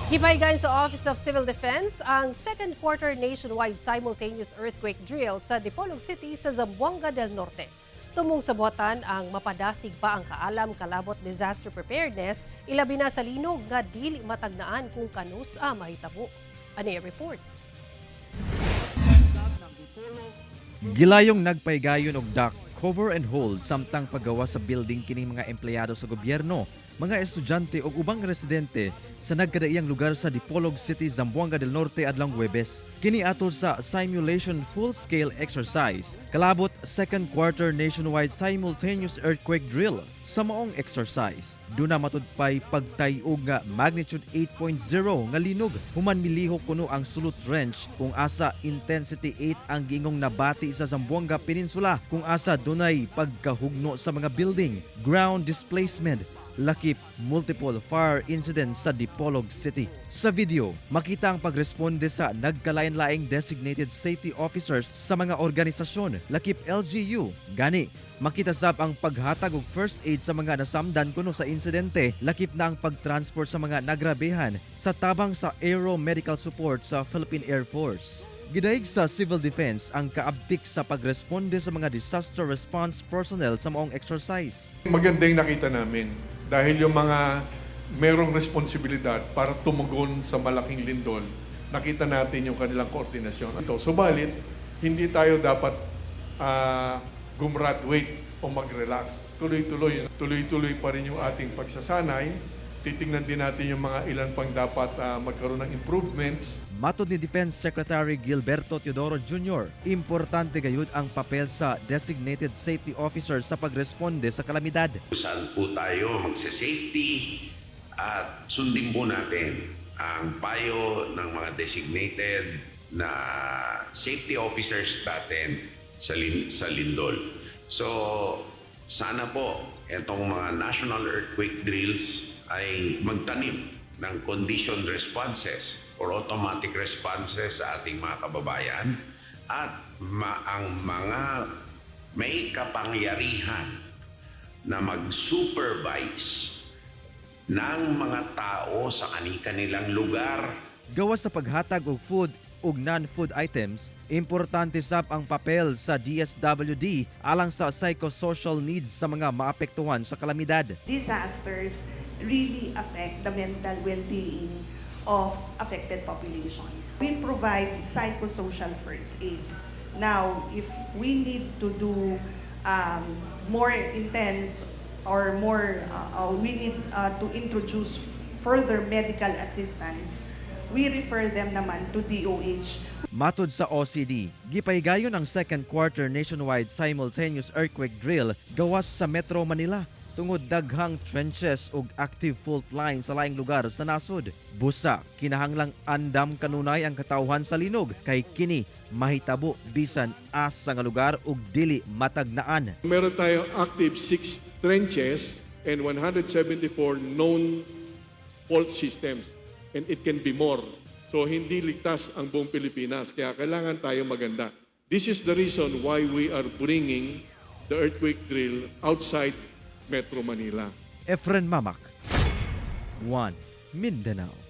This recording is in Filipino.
Gipahigayon sa Office of Civil Defense ang second quarter nationwide simultaneous earthquake drill sa Dipolog City sa Zamboanga del Norte. Tumong sa buhatan ang mapadasig pa ang kaalam kalabot disaster preparedness, ilabi na sa linog nga dili matagnaan kung kanus mahitabo. Ano yung report? Gilayong nagpaygayon og dock, cover and hold samtang paggawa sa building kining mga empleyado sa gobyerno, mga estudyante ug ubang residente sa nagkadaiyang lugar sa Dipolog City, Zamboanga del Norte adlang Huwebes. Kini atol sa simulation full-scale exercise, kalabot second quarter nationwide simultaneous earthquake drill. Sa maong exercise, duna matudpay pagtayog nga magnitude 8.0 nga linog. Human milihok kuno ang sulot range kung asa intensity 8 ang gingong nabati sa Zamboanga Peninsula, kung asa dunay pagkahugno sa mga building, ground displacement, lakip multiple fire incidents sa Dipolog City. Sa video, makita ang pagresponde sa nagkalain-laing designated safety officers sa mga organisasyon, lakip LGU. Gani, makita sab ang paghatag og first aid sa mga nasamdan kuno sa insidente, lakip na ang pagtransport sa mga nagrabehan sa tabang sa Aero Medical Support sa Philippine Air Force. Gidaig sa Civil Defense ang kaabtik sa pagresponde sa mga disaster response personnel sa maong exercise. Maganda yung nakita namin dahil yung mga merong responsibilidad para tumugon sa malaking lindol, nakita natin yung kanilang koordinasyon. Subalit, hindi tayo dapat gumraduate o mag-relax. Tuloy-tuloy pa rin yung ating pagsasanay. Titingnan din natin yung mga ilan pang dapat magkaroon ng improvements. Matod ni Defense Secretary Gilberto Teodoro Jr., importante gayud ang papel sa designated safety officer sa pagresponde sa kalamidad. Saan po tayo magsa-safety at sundin po natin ang payo ng mga designated na safety officers natin sa lindol. So sana po itong mga national earthquake drills ay magtanim ng condition responses or automatic responses sa ating mga kababayan at ang mga may kapangyarihan na mag-supervise ng mga tao sa kanilang lugar. Gawas sa paghatag og food ug non-food items, importante sab ang papel sa DSWD alang sa psychosocial needs sa mga maapektuhan sa kalamidad. Disasters really affect the mental well-being of affected populations. We provide psychosocial first aid. Now, if we need to do more intense or more, we need to introduce further medical assistance, we refer them naman to DOH. Matod sa OCD, gipahigayon ang second quarter nationwide simultaneous earthquake drill gawas sa Metro Manila tungod daghang trenches ug active fault line sa laing lugar sa nasod. Busa, kinahanglang andam kanunay ang katawhan sa linog kay kini mahitabo bisan asa nga lugar ug dili matagnaan. Meron tayong active 6 trenches and 174 known fault systems. And it can be more. So hindi ligtas ang buong Pilipinas. Kaya kailangan tayo maganda. This is the reason why we are bringing the earthquake drill outside Metro Manila. Efren Mamak, 1 Mindanao.